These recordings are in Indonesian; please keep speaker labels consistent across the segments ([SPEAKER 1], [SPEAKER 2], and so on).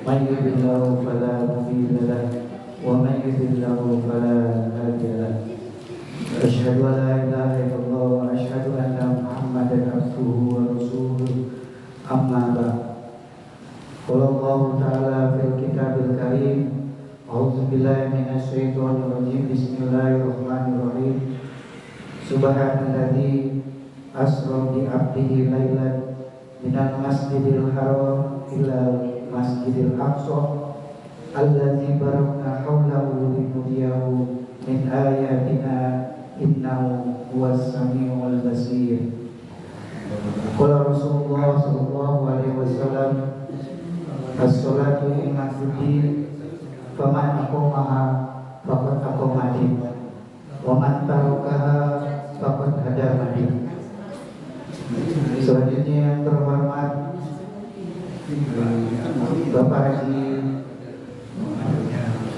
[SPEAKER 1] من يهده الله فلا مضل له ومن يضلل فلا هادي أشهد أن لا إله إلا الله وأشهد أن محمدا عبده ورسوله أما بعد قال الله تعالى في الكتاب الكريم أعوذ بالله من الشيطان الرجيم بسم الله الرحمن الرحيم سبحان الذي أسرى بعبده ليلا من المسجد الحرام إلى المسجد الأقصى الذي باركنا حوله لنريه من آياتنا إنه هو السميع البصير. قال رسول الله صلى الله عليه وسلم الصلاة إمام الدين فمن أقامها فقد أقام الدين ومن تركها faqad hadama din. Selanjutnya yang terhormat Bapak Haji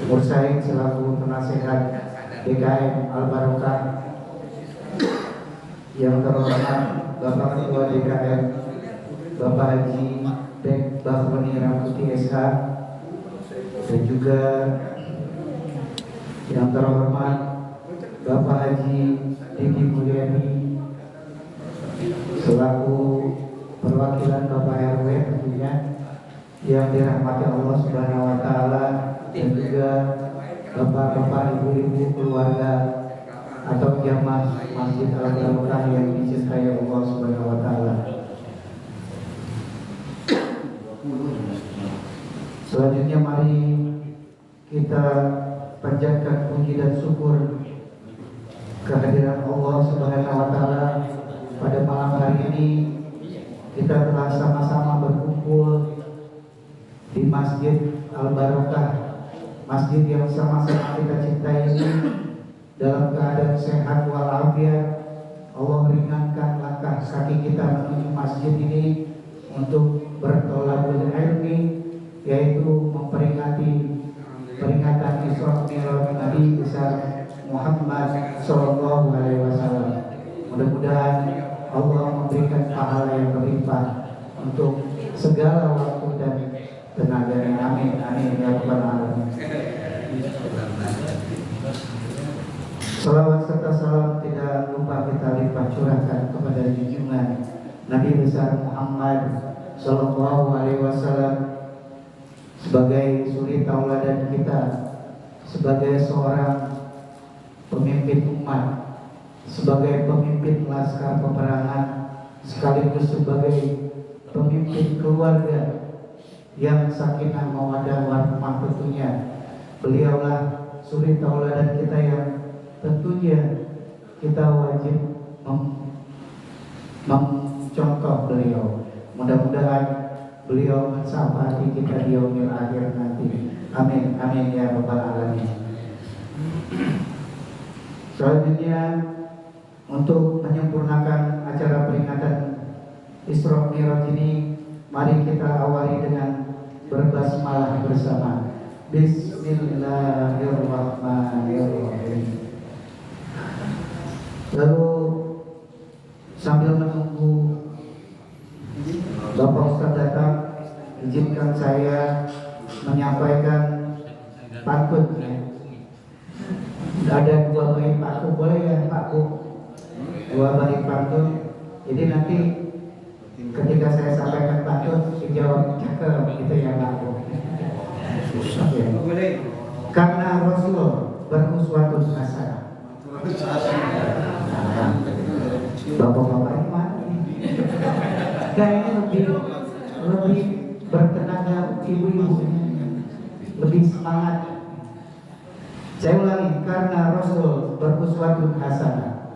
[SPEAKER 1] Mursaid selaku penasehat DKM Al-Barokah, yang terhormat Bapak Ketua DKM Bapak Haji Bek Bahroni Ramputi SH, dan juga yang terhormat Bapak Haji Didi Mulyani selaku perwakilan Bapak RW tentunya yang dirahmati Allah Subhanahu wa taala, dan juga bapak-bapak, ibu-ibu, keluarga atau jamaah Masjid Al-Barokah yang dicintai Allah Subhanahu wa taala. Selanjutnya mari kita panjatkan puji dan syukur kehadiran Allah Subhanahu wa taala. Pada malam hari ini kita telah sama-sama berkumpul di Masjid Al-Barokah, masjid yang sama-sama kita cintai ini dalam keadaan sehat walafiat. Allah ringankan langkah kaki kita menuju masjid ini untuk bertolabul ilmi, yaitu memperingati peringatan Isra Mi'raj Nabi besar Muhammad Sallallahu Alaihi Wasallam. Mudah-mudahan Allah memberikan pahala yang berlimpah untuk segala waktu dan tenaganya. Amin, amin ya rabbal alamin. Salawat serta salam tidak lupa kita limpah curahkan kepada junjungan Nabi besar Muhammad Sallallahu Alaihi Wasallam sebagai suri tauladan kita, sebagai seorang pemimpin umat, sebagai pemimpin laskar peperangan, sekaligus sebagai pemimpin keluarga yang sakinah mawaddah warahmah tentunya. Beliaulah suri tauladan kita yang tentunya kita wajib mencontoh beliau. Mudah-mudahan beliau mensyafaati kita di yaumil akhir nanti. Amin, amin ya rabbal alamin. Selanjutnya, untuk menyempurnakan acara peringatan Isra Mi'raj ini, mari kita awali dengan berbasmalah bersama. Bismillahirrahmanirrahim. Lalu sambil menunggu Bapak Ustaz datang, izinkan saya menyampaikan pantun. Ada dua bait pantun, boleh ya Pak Bu? Dua bait pantun. Jadi nanti ketika saya sampaikan pantun dijawab cakep gitu ya Pak Bu. Okay. Karena Rasul beruswatun hasanah. Bapak-bapak ini mana? Kayaknya lebih bertenaga ibu-ibu, lebih semangat. Saya ulangi, karena Rasul beruswatun hasanah.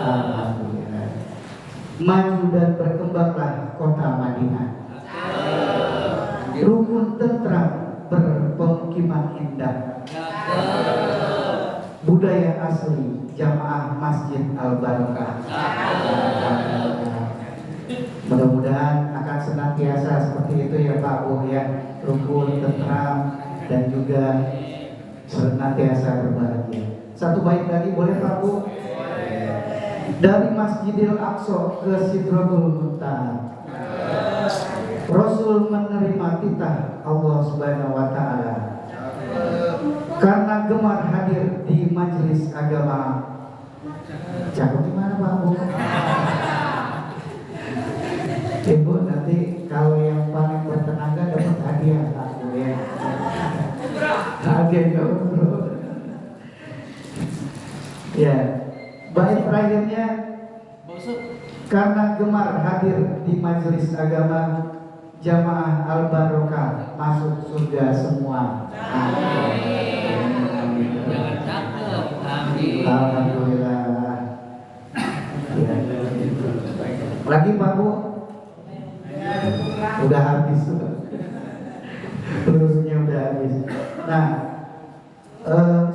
[SPEAKER 1] Alhamdulillah. Maju dan berkembanglah kota Madinah. Rukun tentram berpemukiman indah. Budaya asli jamaah Masjid Al-Barokah. Mudah-mudahan akan senantiasa seperti itu ya Pak Bu ya. Rukun, tentram, dan juga senantiasa berbahagia. Satu bait lagi boleh Pak Bu? Dari Masjidil Aqsa ke Sidratul Muntaha, Rasul menerima titah Allah Subhanahu wa taala. Karena gemar hadir di majelis agama, Cakep gimana Pak Bu? Ibu nanti kalau yang paling bertenaga dapat hadiah Pak Bu ya. Hadiah bro. Ya, baik terakhirnya karena gemar hadir di majelis agama Jamaah Al-Barokah masuk surga semua. Alhamdulillah. Ya. Lagi Pak Bu? Udah habis. Pelusnya udah habis. Nah,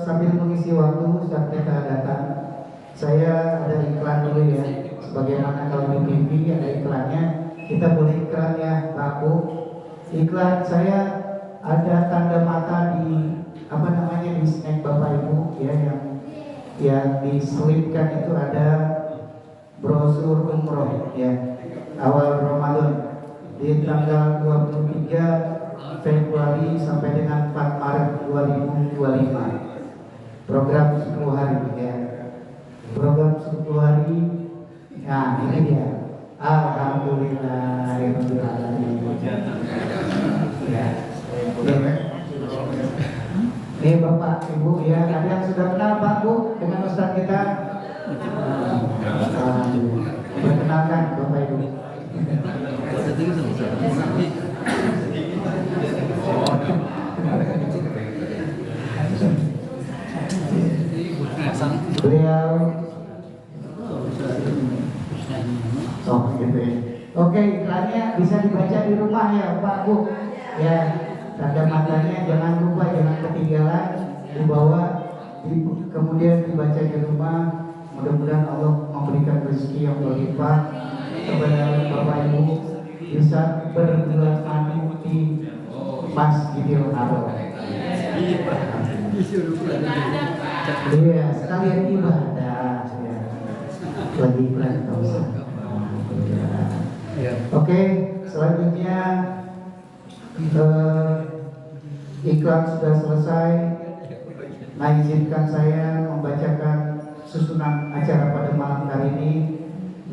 [SPEAKER 1] sambil mengisi waktu saat kita datang, saya ada iklan dulu ya. Sebagaimana kalau di TV ada iklannya, kita boleh iklan ya Pak Bu. Iklan saya ada tanda mata di apa namanya di snack Bapak Ibu ya, yang diselipkan itu ada brosur umroh ya awal Ramadan di tanggal 23 Februari sampai dengan 4 Maret 2025. Program 10 hari ya. Program 10 hari. Nah, ini dia. Alhamdulillah. Ya. Ini Bapak Ibu ya, ada yang sudah kenal Pak Bu dengan Ustaz kita? Perkenalkan Bapak Ibu. Beliau gitu ya. Oke, iklannya bisa dibaca di rumah ya Pak Bu. Ya, tanda matanya jangan lupa, jangan ketinggalan, dibawa, kemudian dibaca di rumah. Mudah-mudahan Allah memberikan rezeki yang berlimpah kepada Bapak Ibu, bisa berbulan madu di Masjidil Haram. Iya, sekalian ibadah. Lagi iklan nggak usah. Oke, selanjutnya iklan sudah selesai. Nah, izinkan saya membacakan susunan acara pada malam hari ini.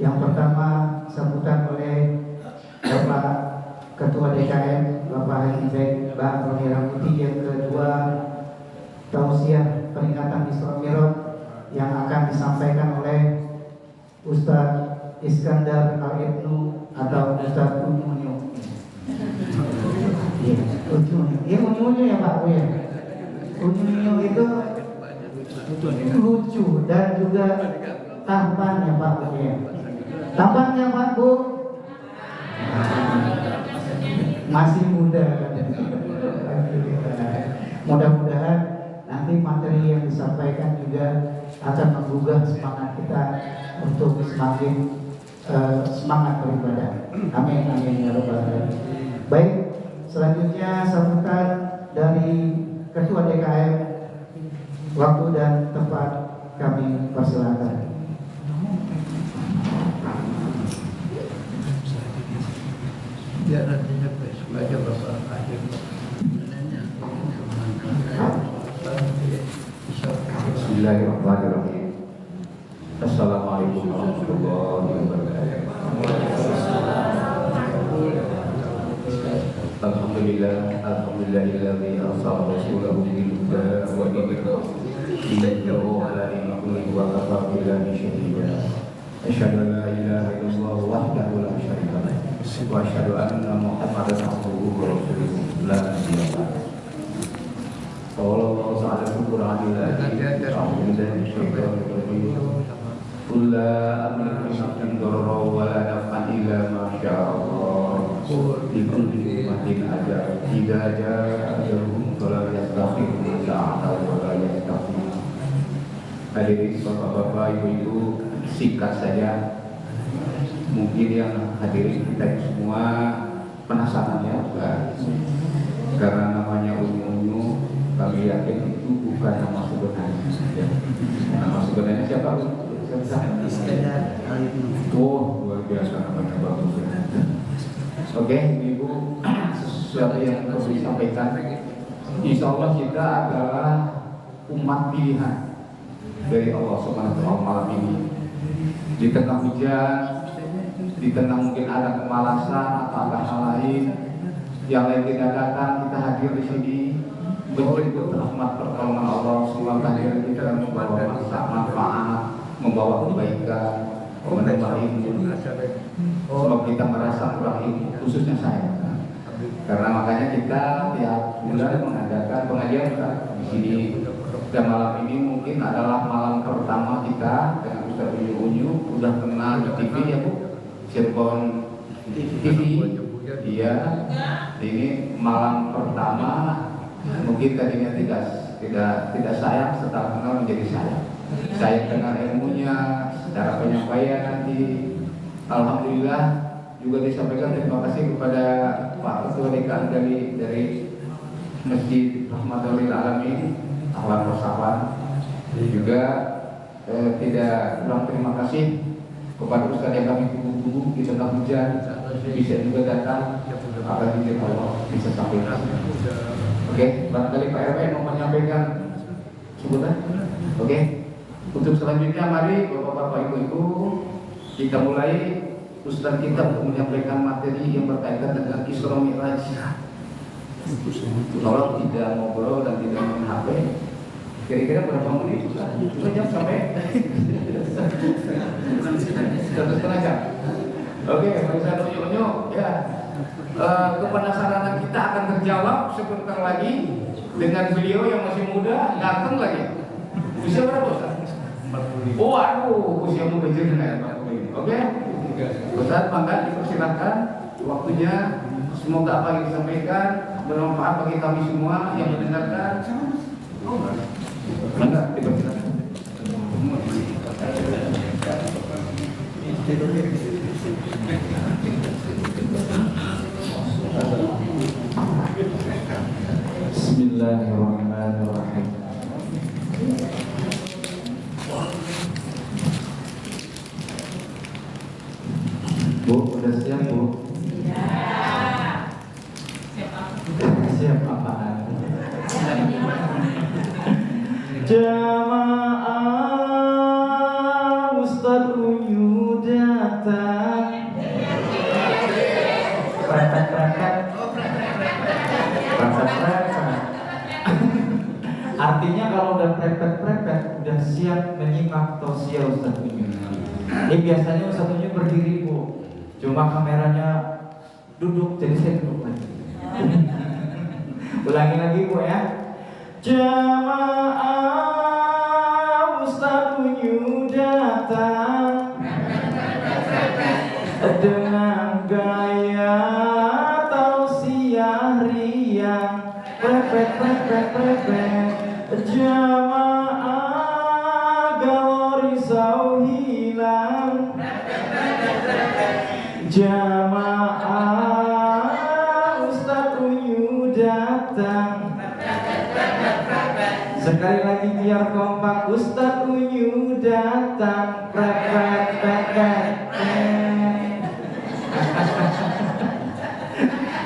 [SPEAKER 1] Yang pertama sambutan oleh Bapak Ketua DKM Bapak Haji Zaid Bang Roni Rambuti. Yang kedua tausiah peringatan Isra Mi'raj yang akan disampaikan oleh Ustadz Iskandar Al-Ibnu atau Ustadz Unyu. Iya, Unyu ya Pak Bu ya. Unyu itu lucu dan juga tampannya Pak Bu ya. Tampannya Pak Bu masih muda kan. Mudah-mudahan nanti materi yang disampaikan juga akan menggugah semangat kita untuk semakin semangat beribadah. Amin amin ya rabbal alamin. Baik, selanjutnya sambutan dari Ketua DKM. Waktu dan tempat kami persilakan.
[SPEAKER 2] Ya nantinya baca Bapak akhir.
[SPEAKER 3] Bismillahirrahmanirrahim. Assalamualaikum warahmatullahi wabarakatuh. Alhamdulillahilladzi arsala rasulahu bil huda wa dinil haq liyudhhirahu 'ala dini kullihi wa kafa billahi shahida. Asyhadu an la ilaha illallah wahdahu la syarika lah wa asyhadu anna Muhammadan abduhu wa rasuluhu la nabiyya ba'dahu. Allah Ta'ala Al-Qur'anil Azim. A'udzubillahi minasyaitonir rajim. Qul la amliku li nafsi darran wa la naf'an illa ma syaa Allah. Li kulli ummatin ajal. Idza jaa ajaluhum fala yastakhiruna sa'atan wa la yastaqdimun. Hadirin Bapak-bapak, Ibu-ibu, singkat saja. Mungkin yang hadirin kita semua penasaran ya, karena namanya Unyu, kami yakin itu bukan nama sebenarnya. Ya. Nama sebenarnya siapa?
[SPEAKER 2] Iskandar Al-Ibnu.
[SPEAKER 3] Oh, luar biasa, namanya bagus. Oke, Ibu, sesuatu yang perlu disampaikan. Insya Allah kita adalah umat pilihan. dari Allah Subhanahu wa taala malam ini. Di tengah hujan, di tengah mungkin ada kemalasan atau ada hal lain yang lain tidak datang, kita hadir di sini berikut rahmat pertolongan Allah. Semoga hadir kita membawa manfaat, membawa kebaikan, menambah ilmu. Sebab kita merasa kurang ilmu, khususnya saya. Karena makanya kita tiap bulan mengadakan pengajian di sini. Dan malam ini mungkin adalah malam pertama kita dengan Ustaz Unyu. Udah kenal di TV ya Bu, Cirebon TV. Iya. Ini malam pertama. Mungkin tadinya tidak sayang, setelah kenal menjadi sayang. Saya kenal ilmunya, secara penyampaian nanti. Alhamdulillah juga disampaikan terima kasih kepada Pak Ketua Dekan dari Masjid Rahmatul Alamin, Ahlan Wasawan. Juga tidak kurang terima kasih kepada Ustaz yang kami tunggu-tunggu di tengah hujan bisa juga datang akan izin Allah bisa sampaikan. Oke, barangkali Pak RW mau menyampaikan sebutan. Oke, untuk selanjutnya mari Bapak-bapak Ibu-ibu kita mulai. Ustaz kita untuk menyampaikan materi yang berkaitan dengan Isra Mi'raj. Tolong tidak ngobrol dan tidak main HP. Kira-kira berapa menit? Sudah jam sampai? 1,5 jam. Oke, Ustaz Unyu ya. Kepenasaran kita akan terjawab sebentar lagi dengan beliau yang masih muda datang lagi. Usia berapa Ustaz? 45. Oh, aduh, usia muda juga 45. Oke. Ustaz, maka dipersilakan waktunya. Semoga apa yang disampaikan bermanfaat bagi kami semua yang mendengarkan. Maka dipersilakan.
[SPEAKER 1] Bismillahirrahmanirrahim. Bu, udah siap Bu? Ya. Siap apaan? Jamaah Ustaz Unyu datang. Prepet. Artinya kalau udah prepet udah siap menyimak tausiah Ustaz Unyu. Ini biasanya Ustaz Unyu berdiri Bu. Cuma kameranya duduk, jadi saya duduk lagi. Ulangi lagi Bu ya. Jamaah Ustaz Unyu datang dengan gaya tausiah riang. Prepet. Jamaah galau risau hilang. Jamaah Ustaz Unyu datang. Sekali lagi biar kompak. Ustaz Unyu datang. Prepet.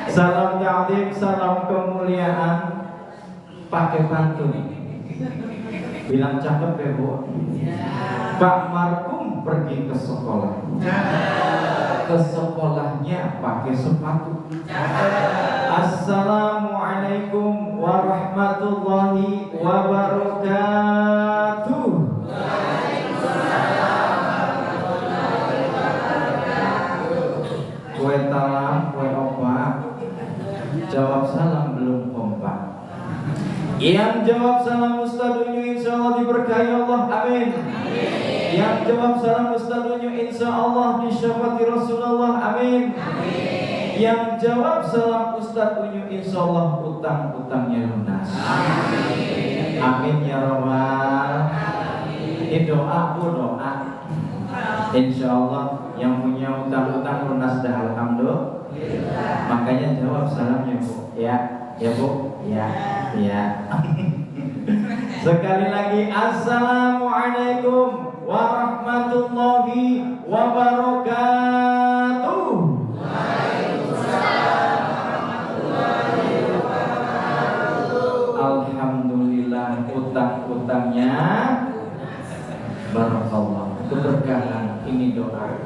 [SPEAKER 1] Salam ta'zim, salam kemuliaan. Pakai pantun. Bilang cakep ya Bu. Pak Markum pergi ke sekolah. Ke sekolahnya pakai sepatu. Assalamualaikum warahmatullahi wabarakatuh. Kue talam, kue opak. Jawab salam belum kompak. Yang jawab salam Ustaz Unyu insyaallah diberkahi Allah, amin. Yang jawab salam Ustaz Unyu insyaallah disyafaati Rasulullah, amin. Yang jawab salam Ustaz Unyu insyaallah utang-utangnya lunas, amin ya rabbal. Ini doa Bu, doa. Insyaallah yang punya utang-utang lunas dah, alhamdulillah. Makanya jawab salamnya Bu, ya Bu, ya. Sekali lagi, assalamualaikum warahmatullahi wabarakatuh. Alhamdulillah utang-utangnya
[SPEAKER 4] Barakallah, keberkahan ini doa.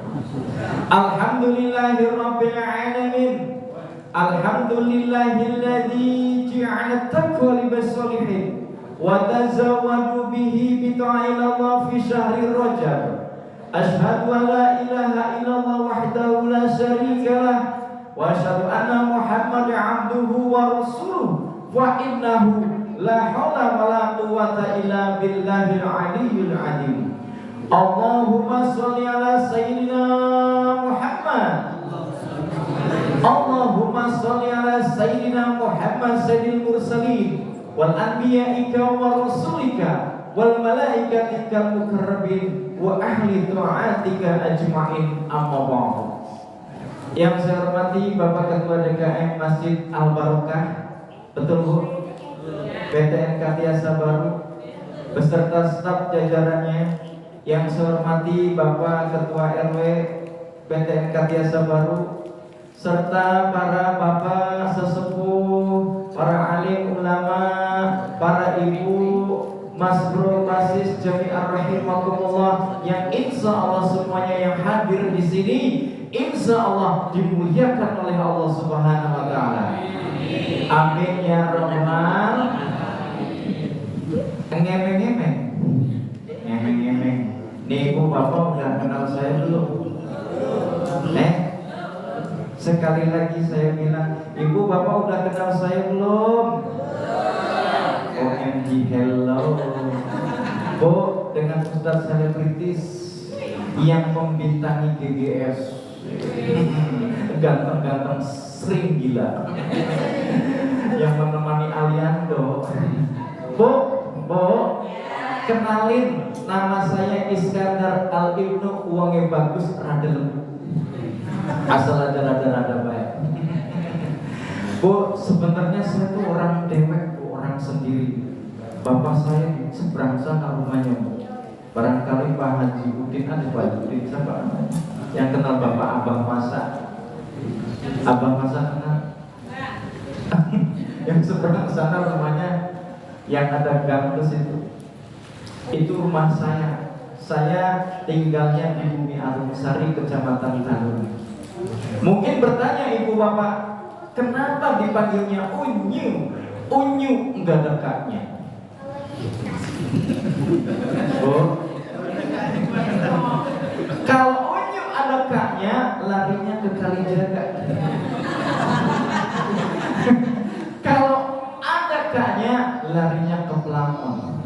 [SPEAKER 4] Alhamdulillahirabbil alamin. Alhamdulillahilladzi ja'ala taqwa libas solihin wa tazawwadu bihi bi ta'ala fi syahri Rajab. Asyhadu an la ilaha illallah wahdahu la syarika lah wa asyhadu anna Muhammadan abduhu wa rasuluh wa innahu la haula wa la quwwata illa billahil aliyyil azim. Allahumma shalli ala sayyidina Muhammad. Allahumma shalli ala sayyidina Muhammad sayyidil mursalin wal anbiya'ika wa rasulika wal malaikatika mukarrabin wa ahli ta'atika ajma'in, amma ba'du. Yang saya hormati Bapak Ketua DKM Masjid Al Barokah, betul Bu? PTN Katiasa Baru beserta staf jajarannya. Yang saya hormati Bapak Ketua RW PTN Katiasa Baru serta para bapak sesepuh, para alim ulama, para ibu, Mas Bro Basis Jami'ar Rahimakumullah yang insya Allah semuanya yang hadir di sini insya Allah dimuliakan oleh Allah Subhanahu Wa Taala. Amin ya Rahman. Ngemeng-ngemeng, ngemeng-ngemeng. Nih ibu bapak udah kenal saya belum? Sekali lagi saya bilang, ibu bapak udah kenal saya belum? OMG, hello. Bu, dengan ustaz selebritis yang membintangi GGS, ganteng-ganteng sering gila, yang menemani Aliando. Bu, kenalin, nama saya Iskandar Al-Ibnu, uangnya bagus, rada lembut, asal aja rada-rada baik. Bu, sebenarnya saya tuh orang dewek, Bu, orang sendiri. Bapak saya seberang sana rumahnya, Bu. Barangkali Pak Haji Udin, ada Pak Udin, siapa yang kenal Bapak Abang Masa? Abang Masa kenal? Yang seberang sana rumahnya, yang ada gang ke situ. Itu rumah saya. Saya tinggalnya di Bumi Arumsari, Kecamatan Talun. Mungkin bertanya ibu bapak, kenapa dipanggilnya Unyu? Unyu enggak ada kaknya. Oh. Kalau Unyu ada kaknya, larinya ke Kalijaga. Kalau ada kaknya, larinya ke Pelambon.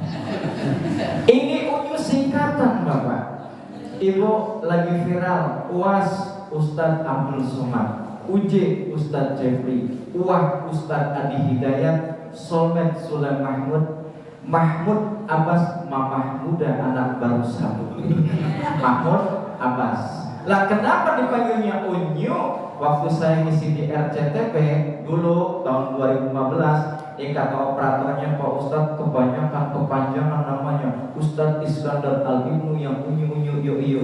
[SPEAKER 4] Ini Unyu singkatan bapak. Ibu lagi viral, UAS Ustadz Abdul Somad, UJ Ustadz Jeffrey, UAH Ustadz Adi Hidayat, Solmed Sulaim Mahmud, Mahmud Abbas Mamah Muda anak baru satu. Mahmud Abbas. Lah kenapa dipanggilnya Unyu? Waktu saya ngisi di RCTP dulu tahun 2015, kata operatornya, Pak Ustadz kebanyakan kepanjangan namanya, Ustadz Iskandar Al-Ibnu yang Unyu yoi.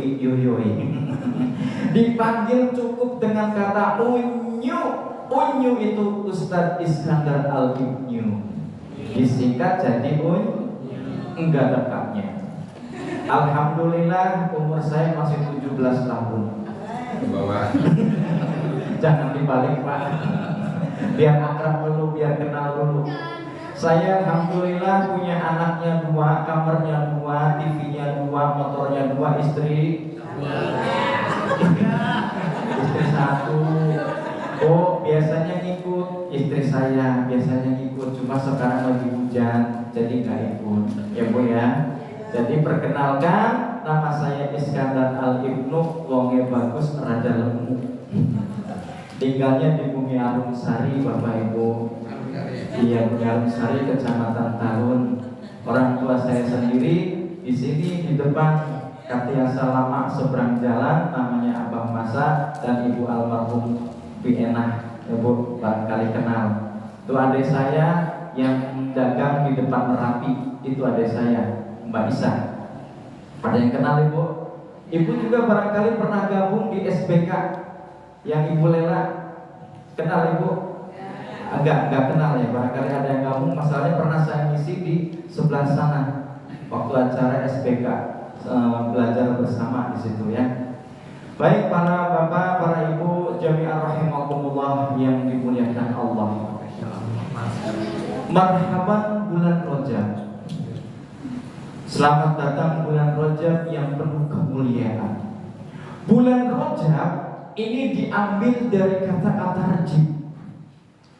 [SPEAKER 4] Dipanggil cukup dengan kata Unyu. Unyu itu Ustadz Iskandar Al-Ibnu, disingkat jadi Unyu, enggak ada kaknya. Alhamdulillah umur saya masih 17 tahun.
[SPEAKER 3] Bawa.
[SPEAKER 4] Jangan dibalik Pak, biar akrab dulu, biar kenal dulu. Saya alhamdulillah punya anaknya 2, kamarnya 2, TV-nya 2, motornya 2, istri 1. Oh, biasanya ngikut istri saya, biasanya ngikut, cuma sekarang lagi hujan jadi nggak ikut. Ya Bu ya. Jadi perkenalkan, nama saya Iskandar Al-Ibnu, wonge bagus, rada lemu. Tinggalnya di Bumi Arumsari, Bapak Ibu. Iya, Bumi Arumsari, Kecamatan Talun. Orang tua saya sendiri di sini di depan Katiasa Lama seberang jalan, namanya Abang Masa dan Ibu almarhum Bienah. Ibu barangkali kenal. Itu adik saya yang dagang di depan Merapi. Itu adik saya, Mbak Isa. Ada yang kenal Ibu? Ibu juga barangkali pernah gabung di SBK yang Ibu Lela. Kenal Ibu? Enggak kenal ya, barangkali ada yang gabung. Masalahnya pernah saya ngisi di sebelah sana waktu acara SBK. belajar bersama di situ ya. Baik para bapak, para ibu, jami'ah rahimakumullah yang dimuliakan Allah. Marhaban bulan Rajab. Selamat datang bulan Rajab yang penuh kemuliaan. Bulan Rajab ini diambil dari kata atarjib,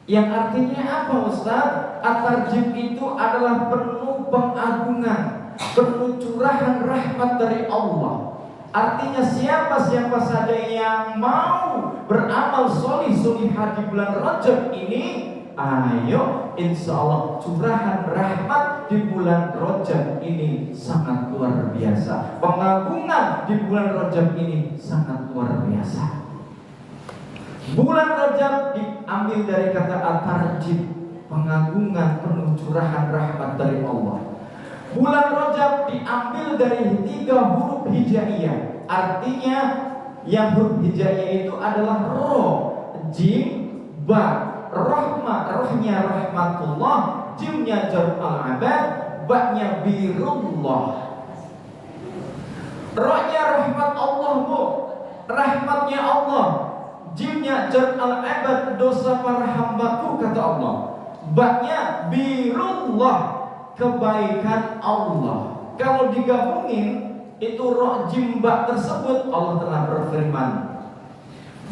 [SPEAKER 4] yang artinya apa Ustaz? Atarjib itu adalah penuh pengagungan, penuh curahan rahmat dari Allah. Artinya siapa saja yang mau beramal solihah di bulan Rajab ini, ayo insya Allah curahan rahmat di bulan Rajab ini sangat luar biasa. Pengagungan di bulan Rajab ini sangat luar biasa. Bulan Rajab diambil dari kata atarjib, pengagungan penuh curahan rahmat dari Allah. Bulan Rajab diambil dari 3 huruf hijaiyah. Artinya yang huruf hijaiyah itu adalah ro, jim, ba. Rahmat, rohnya rahmatullah, jimnya jar'al abad, ba'nya birullah. Rohnya rahmat Allah bu, rahmatnya Allah. Jimnya jar'al abad, dosa para hambaku kata Allah. Ba'nya birullah, kebaikan Allah. Kalau digabungin itu roh jim ba tersebut, Allah telah berfirman,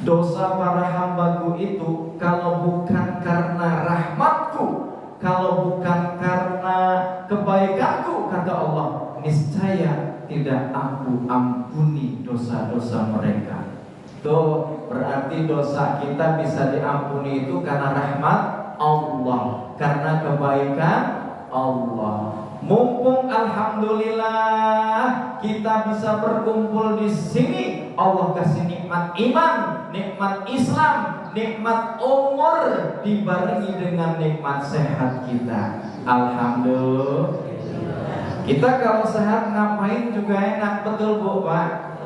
[SPEAKER 4] dosa para hambaku itu kalau bukan karena rahmatku, kalau bukan karena kebaikanku kata Allah, niscaya tidak aku ampuni dosa-dosa mereka. Tuh berarti dosa kita bisa diampuni itu karena rahmat Allah, karena kebaikan Allah. Mumpung alhamdulillah kita bisa berkumpul di sini, Allah kasih nikmat iman, nikmat Islam, nikmat umur, dibarengi dengan nikmat sehat kita. Alhamdulillah. Kita kalau sehat ngapain juga enak, betul Bu Pak?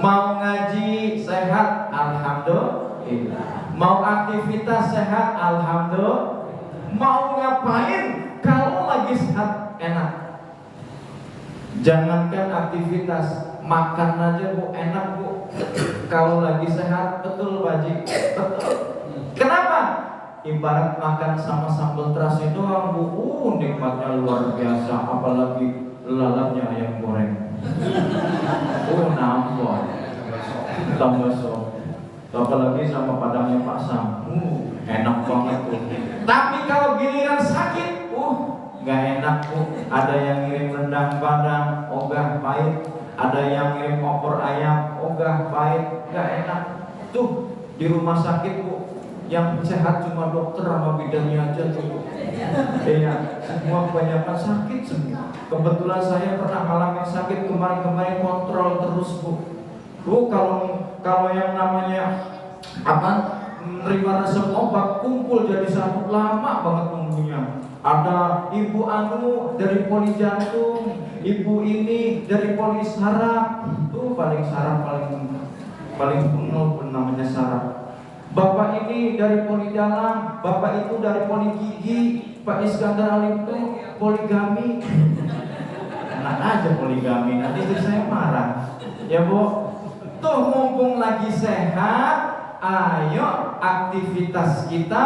[SPEAKER 4] Mau ngaji sehat, alhamdulillah. Mau aktivitas sehat, alhamdulillah. Mau ngapain kalau lagi sehat enak. Jangankan aktivitas, makan aja Bu enak Bu. Kalau lagi sehat, betul Pak Haji, betul. Kenapa? Ibarat makan sama sambal terasi doang Bu, nikmatnya luar biasa. Apalagi lalapnya ayam goreng, nambah tambah sok. Apalagi sama padangnya Pak Sam, enak banget tuh. Tapi kalau giliran sakit, gak enak Bu. Ada yang ngirim rendang Padang, ogah pahit. Ada yang ngirim opor ayam, ogah pahit, gak enak. Tuh di rumah sakit Bu, yang sehat cuma dokter sama bidannya aja tuh. Iya, semua kebanyakan sakit semua. Kebetulan saya pernah ngalamin sakit kemarin kontrol terus Bu. Bu kalau yang namanya menerima resep obat kumpul jadi satu, lama banget nunggunya. Ada ibu anu dari poli jantung, ibu ini dari poli saraf. Itu paling saraf paling penuh namanya saraf. Bapak ini dari poli dalam, bapak itu dari poli gigi, Pak Iskandar Ali itu poligami. Enak aja poligami, nanti istri saya marah. Ya Bu, tuh mumpung lagi sehat, ayo aktivitas kita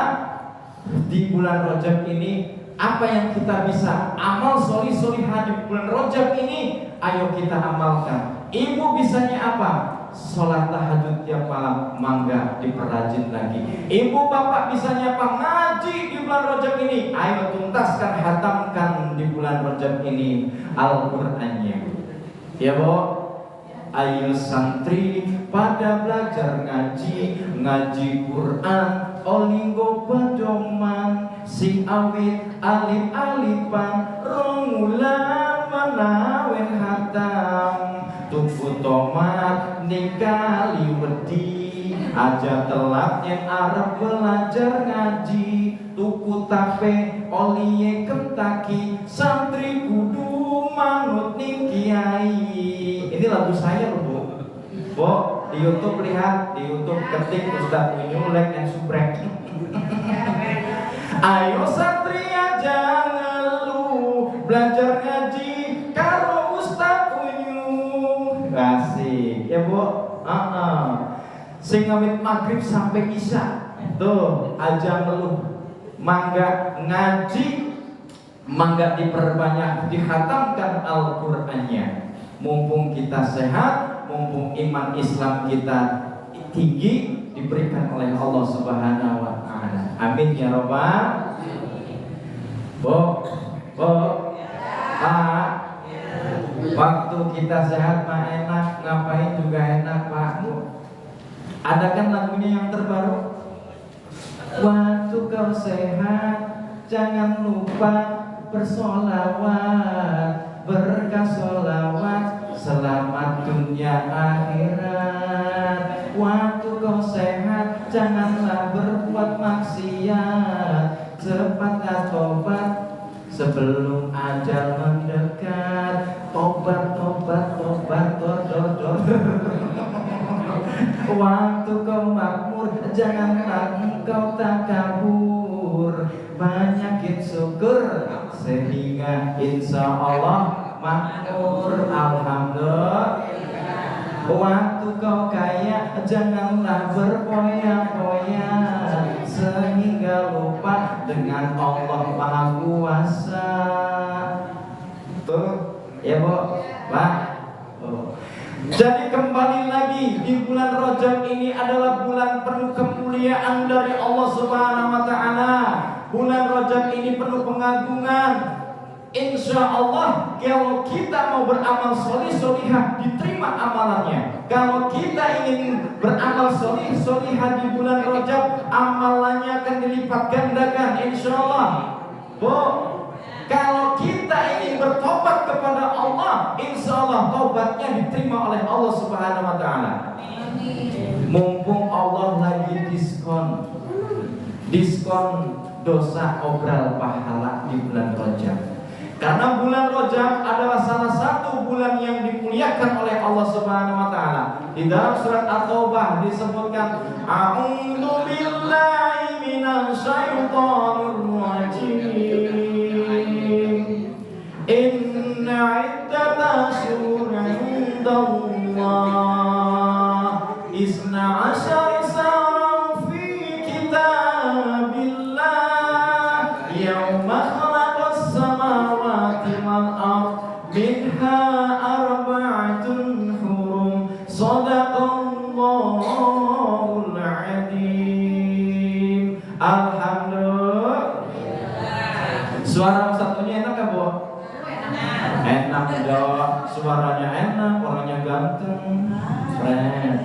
[SPEAKER 4] di bulan Rajab ini. Apa yang kita bisa amal solihah di bulan Rajab ini, ayo kita amalkan. Ibu bisanya apa? Sholat tahajud tiap malam, mangga diperrajin lagi. Ibu bapak bisanya apa? Ngaji di bulan Rajab ini, ayo tuntaskan, hatamkan di bulan Rajab ini Al-Qur'annya. Ya Bu, ayo santri pada belajar ngaji Quran, olinggo pedoman, sing awit alif-alifan, rongulan menawen hatam, tuku tomat nikali wedi, aja telat yang Arab belajar ngaji, tuku tape oliye Kentucky, santri kudu manut ning kiai. Ini lagu saya loh Bu. Bu, di YouTube lihat, di YouTube ketik Ustaz Nyulek yang subrek. Ayo santri aja ngeluh, belajar ngaji karo Ustaz Unyu. ya Bu. Sing ngawit maghrib sampai isya. Tuh, aja ngeluh. Mangga ngaji, mangga diperbanyak, dihatamkan Al-Qur'annya. Mumpung kita sehat, mumpung iman Islam kita tinggi, diberikan oleh Allah Subhanahu wa taala. Amin ya rabbal. Bu, Pak, waktu kita sehat mah enak, ngapain juga enak Pak. Ada kan lagunya yang terbaru? Waktu kau sehat, jangan lupa bersolawat, berkah solawat, selamat dunia akhirat. Waktu kau sehat, janganlah berbuat maksiat, cepatlah tobat sebelum ajal mendekat. Tobat, tobat, tobat, tobat. Waktu kau makmur, janganlah engkau takabur, banyakin syukur sehingga insya Allah makmur. Alhamdulillah. Waktu kau kaya, janganlah berfoya-foya sehingga lupa dengan Allah Maha Kuasa. Tuh, ya Bu, Pak. Jadi kembali lagi, di bulan Rajab ini adalah bulan penuh kemuliaan dari Allah Subhanahu wa taala. Bulan Rajab ini penuh pengagungan. Insya Allah kalau kita mau beramal solih solihah, diterima amalannya. Kalau kita ingin beramal solih solihah di bulan Rajab, amalannya akan dilipat gandakan insya Allah. Bu, kalau kita ingin bertobat kepada Allah, insya Allah tobatnya diterima oleh Allah Subhanahu wa taala. Mumpung Allah lagi diskon dosa obral pahala di bulan Rajab. Karena bulan Rajab adalah salah satu bulan yang dimuliakan oleh Allah Subhanahu wa taala. Di dalam surat At-Taubah disebutkan, A'udzu billahi minasyaitonir rajim. Inna 'iddatas syuhuri 'indallah isna asyara syahran fi kitabillah yauma khalaqas samawati wal ardh minha arba'atun hurum sadaqallahul 'adzim. Alhamdulillah. Suara satunya enak gak Bu? Enak dong, suaranya enak, orangnya ganteng, keren.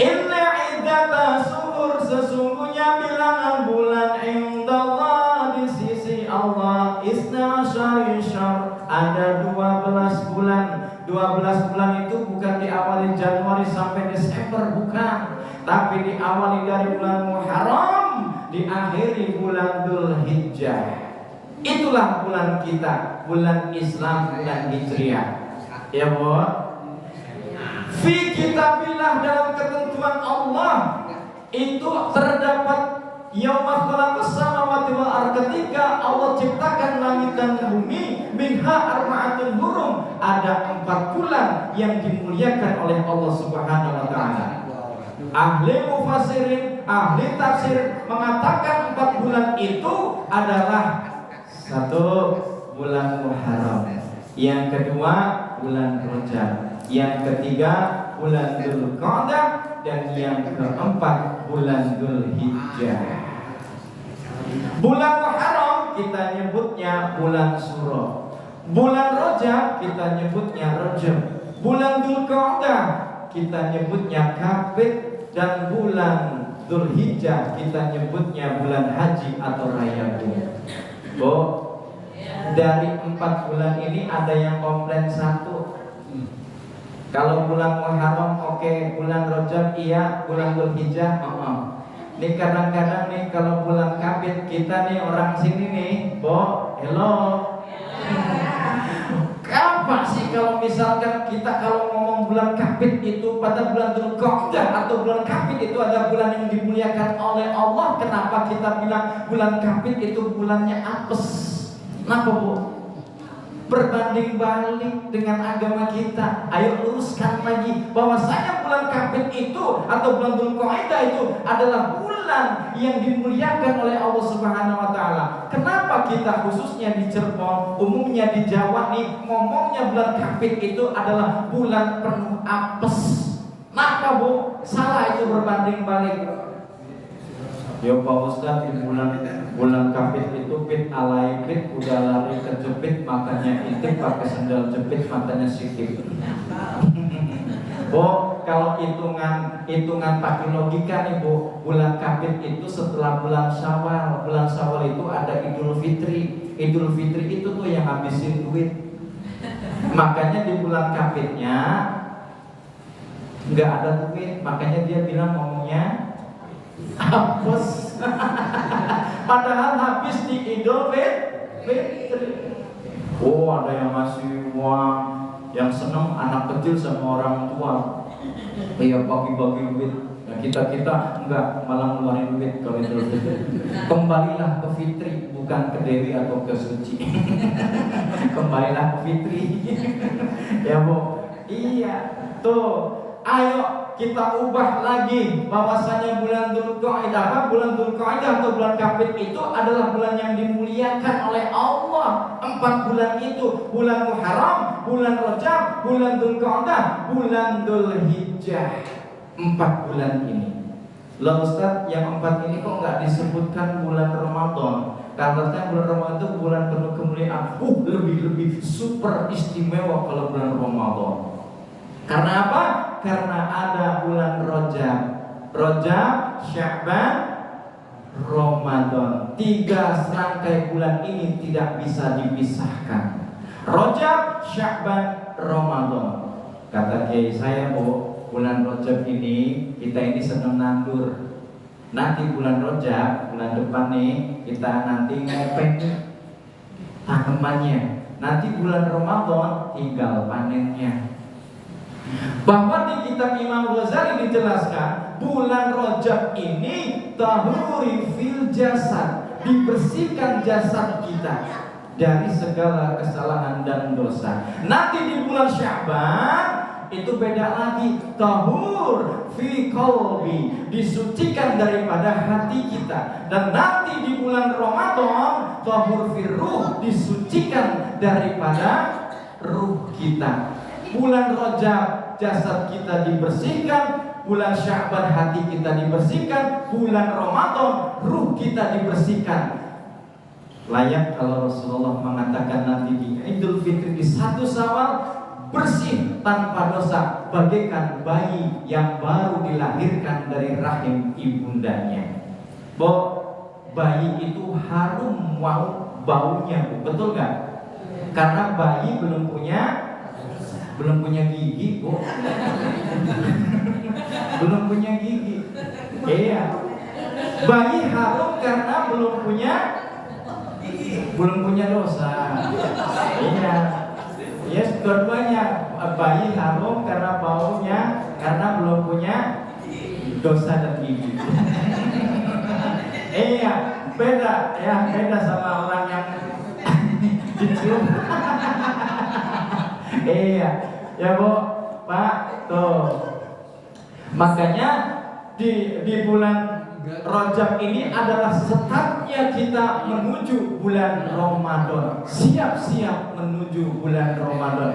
[SPEAKER 4] Inna iddata syuhur, sesungguhnya bilangan bulan indallah di sisi Allah isna asyari syahr, ada 12 bulan. 12 bulan itu bukan diawali Januari sampai Desember, bukan, tapi diawali dari bulan Muharram, diakhiri bulan Dzulhijjah. Itulah bulan kita, bulan Islam, bulan Hijriah. Ya Bu. Fi kitabillah, dalam ketentuan Allah itu terdapat yauma khalaqas samawati wal ardh, ketika Allah ciptakan langit dan bumi, minha arba'atun hurum, ada 4 bulan yang dimuliakan oleh Allah Subhanahu wa taala. Ahli mufassirin, ahli tafsir mengatakan 4 bulan itu adalah 1 bulan Muharram, yang kedua bulan Rajab, yang ketiga bulan Dzulqa'dah, dan yang keempat bulan Dzulhijjah. Bulan Muharram kita nyebutnya bulan Suro, bulan Rajab kita nyebutnya Rajab, bulan Dzulqa'dah kita nyebutnya Kabit, dan bulan Dzulhijjah kita nyebutnya bulan haji atau raya. Bu, dari 4 bulan ini ada yang komplain 1. Kalau bulan Muharram oke, bulan Rajab iya, bulan Dzulhijjah Nih kadang-kadang nih kalau bulan Kabit kita nih orang sini nih, Bo, hello. Apa sih kalau misalkan kita kalau ngomong bulan Kabit itu pada bulan Dzulqa'dah atau bulan Kabit itu ada bulan yang dimuliakan oleh Allah, kenapa kita bilang bulan Kabit itu bulannya apes? Kenapa Bu? berbanding balik dengan agama kita. Ayo luruskan lagi bahwasanya bulan Kabit itu atau bulan Dzulqa'dah itu adalah bulan yang dimuliakan oleh Allah Subhanahu wa taala. Kenapa kita khususnya di Cirebon, umumnya di Jawa nih ngomongnya bulan Kabit itu adalah bulan penuh apes? Kenapa, Bu? Salah itu berbanding balik. Ya Pak Ustaz, di bulan Kabit itu pit alai pit, udah lari kejepit, makanya intip pakai sendal jepit, matanya sikit. Bu, kalau hitungan pakai logika nih Bu, bulan Kabit itu setelah bulan Syawal. Bulan Syawal itu ada Idul Fitri. Idul Fitri itu tuh yang habisin duit. Makanya di bulan Kabitnya nggak ada duit, makanya dia bilang ngomongnya hapus. Padahal habis di Idul Fitri. Oh, ada yang ngasih uang, yang seneng anak kecil sama orang tua. Iya, bagi-bagi duit. Nah, kita enggak, malah ngeluarin duit kalau Idul Fitri. Kembalilah ke Fitri, bukan ke Dewi atau ke Suci. Kembalilah ke Fitri. Ya Bu. Iya, tuh. Ayo kita ubah lagi bahwasanya bulan Dzulqa'dah, bulan Dzulqa'dah atau bulan Kabit itu adalah bulan yang dimuliakan oleh Allah. 4 bulan itu, bulan Muharram, bulan Rajab, bulan Dzulqa'dah, bulan Dzulhijjah. 4 bulan ini. Lah Ustaz, yang 4 ini kok nggak disebutkan bulan Ramadan? Katanya bulan Ramadan itu bulan penuh kemuliaan. Lebih super istimewa kalau bulan Ramadan. Karena apa? Karena ada bulan Rajab, Sya'ban, Ramadan. 3 serangkai bulan ini tidak bisa dipisahkan. Rajab, Sya'ban, Ramadan. Kata kiai saya, Bu, bulan Rajab ini kita ini senang nandur. Nanti bulan Rajab, bulan depan nih kita nanti ngepeng tanamannya. Nanti bulan Ramadan tinggal panennya. Bahwa di kitab Imam Ghazali dijelaskan bulan Rajab ini tahuri fil jasad, dibersihkan jasad kita dari segala kesalahan dan dosa. Nanti di bulan Sya'ban itu beda lagi, tahur fi qalbi, disucikan daripada hati kita. Dan nanti di bulan Ramadan tahur fi ruh, disucikan daripada ruh kita. Bulan Rajab jasad kita dibersihkan, bulan Sya'ban hati kita dibersihkan, bulan Ramadan ruh kita dibersihkan. Layak kalau Rasulullah mengatakan nanti di Idul Fitri di 1 Syawal bersih tanpa dosa, bagaikan bayi yang baru dilahirkan dari rahim ibundanya. Bayi itu harum baunya, betul nggak? Karena bayi belum punya gigi, Bu. Belum punya gigi. Iya. Bayi harum karena belum punya dosa. Iya. Yes, dua-duanya. Bayi harum karena baunya, karena belum punya dosa dan gigi. Iya, beda sama orang yang dicium. Iya, ya Bu, Pak, tuh. Makanya di bulan Rajab ini adalah startnya kita menuju bulan Ramadan. Siap-siap menuju bulan Ramadan.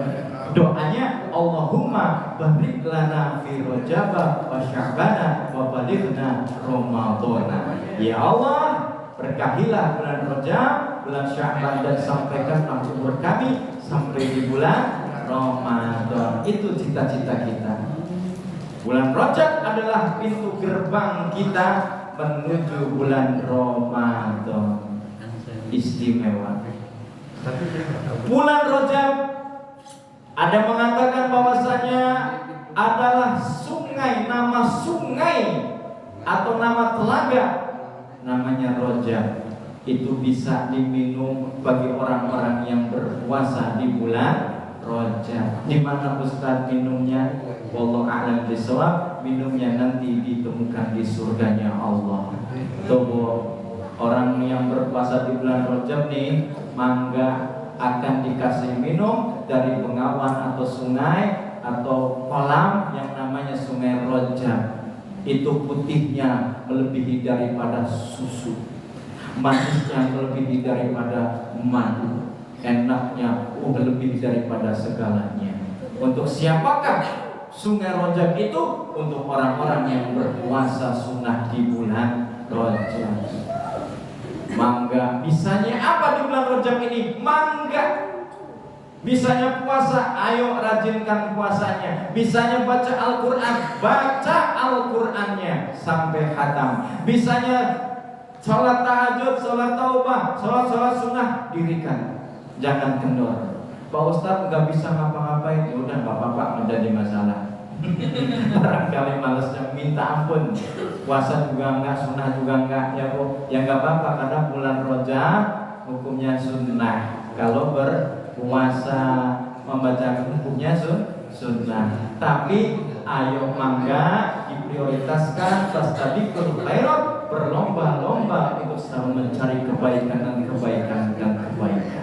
[SPEAKER 4] Doanya Allahumma barik lana fi Rajab wa Sya'ban wa balighna Ramadan. Ya Allah, berkahilah bulan Rajab, bulan Sya'ban, dan sampaikan umur kami sampai di bulan Ramadan. Itu cita-cita kita. Bulan Rajab adalah pintu gerbang kita menuju bulan Ramadan. Istimewa. Bulan Rajab ada mengatakan bahwasanya adalah sungai, nama sungai atau nama telaga namanya Rajab. Itu bisa diminum bagi orang-orang yang berpuasa di bulan Rajab. Di mana Ustaz minumnya? Wallahu a'lam bishawab. Minumnya nanti ditemukan di surganya Allah. Tuh, orang yang berpuasa di bulan Rajab nih, mangga akan dikasih minum dari bengawan atau sungai atau kolam yang namanya Sungai Rojab. Itu putihnya melebihi daripada susu, manisnya melebihi daripada madu, enaknya melebihi daripada segalanya. Untuk siapakah Sungai Rojab itu? Untuk orang-orang yang berpuasa sunnah di bulan Rojab. Mangga, bisanya apa di bulan Rojab ini? Mangga. Bisanya puasa, ayo rajinkan puasanya. Bisanya baca Al-Quran, baca Al-Qurannya sampai khatam. Bisanya sholat tahajud, sholat taubah, sholat sunnah, dirikan. Jangan kendor. Pak Ustadz nggak bisa ngapa-ngapain, ya udah nggak apa-apa, menjadi masalah. Barangkali malesnya minta ampun, puasa juga enggak, sunnah juga enggak, ya bu, ya nggak apa-apa karena bulan Rojab hukumnya sunnah. Kalau berpuasa membaca hukumnya sunnah. Tapi ayo mangga diprioritaskan, fastabiqul khairat, berlomba-lomba untuk selalu mencari kebaikan dan kebaikan dan kebaikan.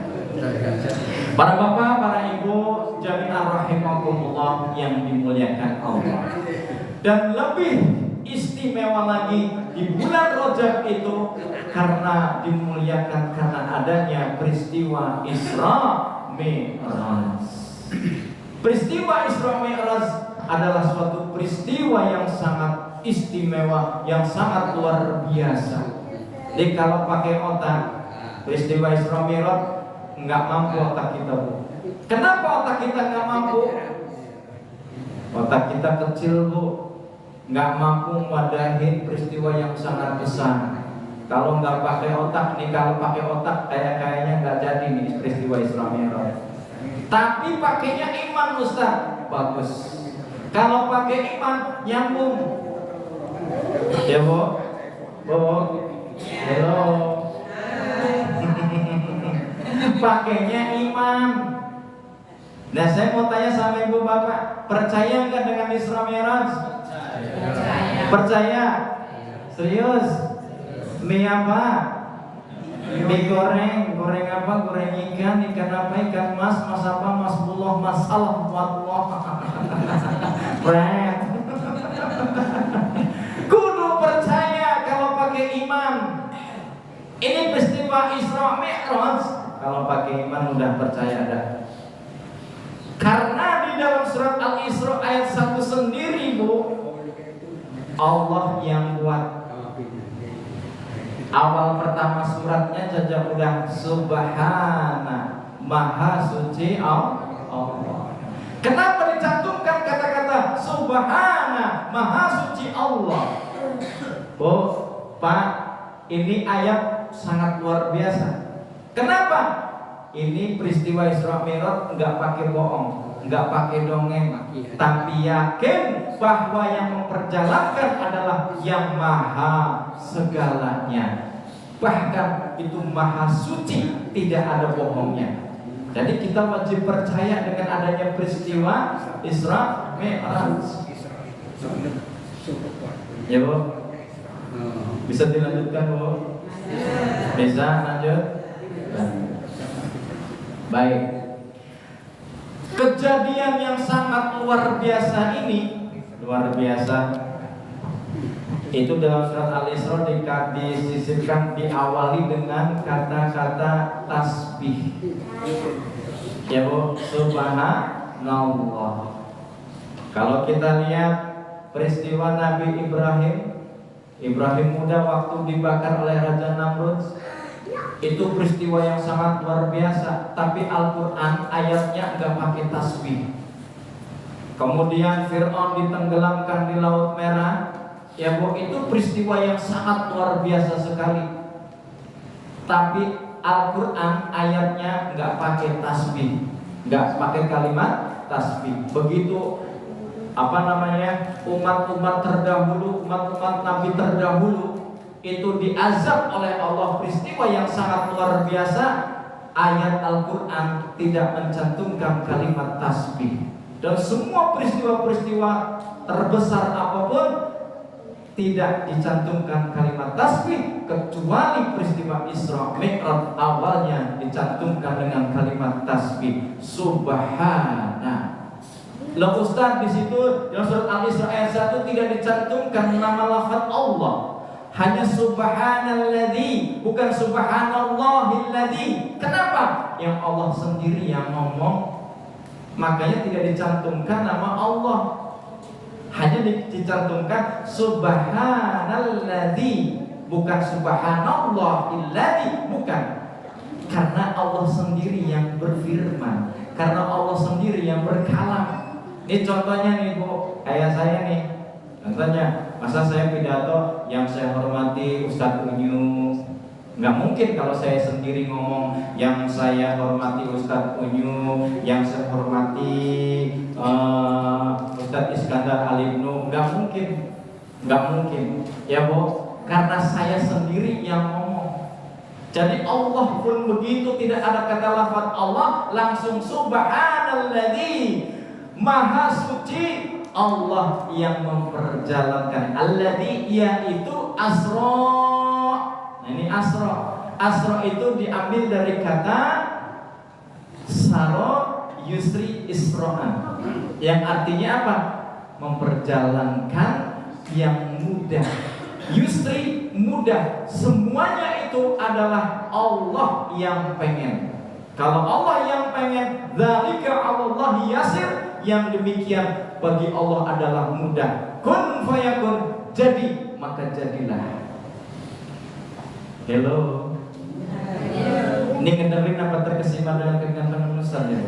[SPEAKER 4] Para bapak, para ibu, jami'an rahimakumullah yang dimuliakan Allah. Dan lebih istimewa lagi di bulan Rajab itu karena dimuliakan karena adanya peristiwa Isra Mi'raj. Peristiwa Isra Mi'raj adalah suatu peristiwa yang sangat istimewa, yang sangat luar biasa. Jadi kalau pakai otak, peristiwa Isra Mi'raj nggak mampu otak kita, Bu. Kenapa otak kita nggak mampu? Otak kita kecil, Bu, nggak mampu wadahin peristiwa yang sangat besar. Kalau nggak pakai otak nih, kalau pakai otak kayaknya nggak jadi nih peristiwa Isra Mi'raj. Tapi pakainya iman, Ustaz, bagus. Kalau pakai iman nyambung. Ya, Bu. Bu. Halo. Pakainya iman. Nah, saya mau tanya sama ibu bapak, percaya nggak dengan Isra Mi'raj? Percaya? Serius? Mie apa? Mie goreng, goreng apa? Goreng ikan, ikan apa? Ikan mas apa? Mas bullah, mas salam, wallah. Fred. Kudu percaya kalau pakai iman. Ini peristiwa Isra Mi'raj. Kalau pakai iman udah percaya dah. Karena di dalam surat Al-Isra ayat 1 sendiri, Bu, Allah yang buat. Awal pertama suratnya saja udah Subhana, Maha Suci Allah. Kenapa dicantumkan kata-kata Subhana, Maha Suci Allah? Bu, Pak, ini ayat sangat luar biasa. Kenapa? Ini peristiwa Isra Mi'raj nggak pakai bohong, nggak pakai dongeng, tapi yakin bahwa yang memperjalankan adalah yang maha segalanya. Bahkan itu maha suci, tidak ada bohongnya. Jadi kita wajib percaya dengan adanya peristiwa Isra Mi'raj. Ya, Bu? Bisa dilanjutkan, Bu? Bisa lanjut? Baik. Kejadian yang sangat luar biasa ini, luar biasa. Itu dalam surat Al-Isra disisipkan, diawali dengan kata-kata tasbih. Ya, Bu, subhanallah. Kalau kita lihat peristiwa Nabi Ibrahim muda waktu dibakar oleh Raja Namrud, itu peristiwa yang sangat luar biasa. Tapi Al-Quran ayatnya nggak pakai tasbih. Kemudian Fir'aun ditenggelamkan di Laut Merah. Ya, Bu, itu peristiwa yang sangat luar biasa sekali. Tapi Al-Quran ayatnya nggak pakai tasbih, nggak pakai kalimat tasbih. Begitu umat-umat terdahulu, umat-umat Nabi terdahulu itu diazab oleh Allah, peristiwa yang sangat luar biasa. Ayat Al-Quran tidak mencantumkan kalimat tasbih. Dan semua peristiwa-peristiwa terbesar apapun tidak dicantumkan kalimat tasbih, kecuali peristiwa Isra Mi'raj awalnya dicantumkan dengan kalimat subhana. Loh Ustaz, di situ dalam surat Al-Isra ayat 1 tidak dicantumkan nama lafaz Allah. Hanya subhanalladzi, bukan subhanallahilladzi. Kenapa? Yang Allah sendiri yang ngomong, makanya tidak dicantumkan nama Allah. Hanya dicantumkan subhanalladzi, bukan subhanallahilladzi, bukan. Karena Allah sendiri yang berfirman, karena Allah sendiri yang berkalam. Ini contohnya nih Bu, kayak saya nih. Contohnya, masa saya pidato yang saya hormati Ustadz Unyu, nggak mungkin kalau saya sendiri ngomong yang saya hormati Ustadz Unyu, yang saya hormati Ustadz Iskandar Alibnu, nggak mungkin, ya Bu, karena saya sendiri yang ngomong. Jadi Allah pun begitu, tidak ada kata lafaz Allah, langsung subhanalladzi, maha suci Allah yang memperjalankan. Alladzi, yaitu asra. Nah, ini asra. Asra itu diambil dari kata saro yusri isro'an, yang artinya apa? Memperjalankan yang mudah. Yusri, mudah. Semuanya itu adalah Allah yang pengen. Kalau Allah yang pengen, dzalika 'alallahi yasir, yang demikian bagi Allah adalah mudah. Kun fayakun, jadi maka jadilah. Hello. Ini ngedengerin apa terkesima dengan kegantengan Ustaz ya?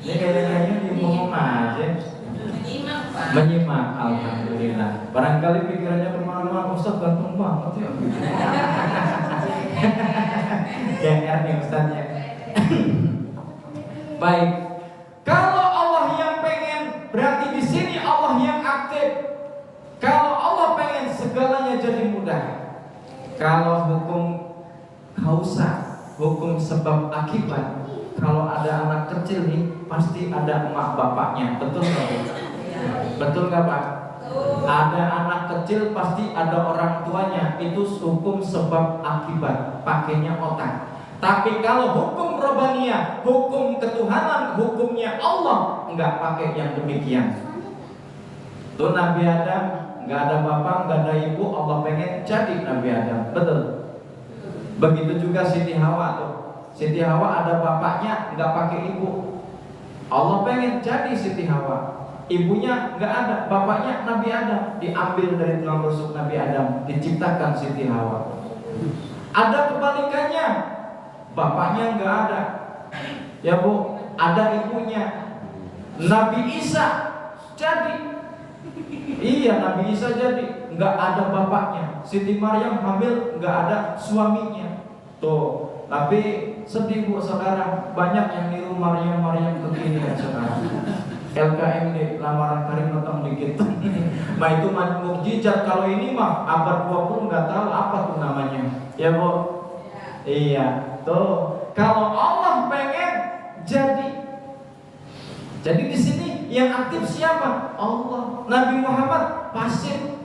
[SPEAKER 4] Ini kayaknya ngomong aja. Menyimak, alhamdulillah. Barangkali pikirannya kemana-mana, Ustaz ganteng banget ya. GR nih Ustaznya. Baik. Kalau Allah yang pengen, berarti di sini Allah yang aktif. Kalau Allah pengen, segalanya jadi mudah. Kalau hukum kausa, hukum sebab akibat, kalau ada anak kecil nih, pasti ada emak bapaknya. Betul nggak? Betul nggak Pak? Ada anak kecil pasti ada orang tuanya. Itu hukum sebab akibat, pakainya otak. Tapi kalau hukum robaniyah, hukum ketuhanan, hukumnya Allah, enggak pakai yang demikian. Tuh Nabi Adam, enggak ada bapak, enggak ada ibu, Allah pengen jadi Nabi Adam. Betul. Begitu juga Siti Hawa tuh. Siti Hawa ada bapaknya, enggak pakai ibu. Allah pengen jadi Siti Hawa. Ibunya enggak ada, bapaknya Nabi Adam. Diambil dari tulang rusuk Nabi Adam, diciptakan Siti Hawa. Ada kebalikannya. Bapaknya enggak ada, ya Bu, ada ibunya. Nabi Isa jadi, iya Nabi Isa jadi, enggak ada bapaknya. Siti Maryam hamil, enggak ada suaminya. Tuh, tapi sedih Bu sekarang, banyak yang niru Maryam kekinian sekarang. LKMD, lamaran Karim datang dikit. Nah itu mukjizat. Kalau ini mah abad 20 enggak tahu apa tuh namanya, ya Bu. Iya. Tuh, kalau Allah pengen jadi. Jadi di sini yang aktif siapa? Allah. Nabi Muhammad pasif.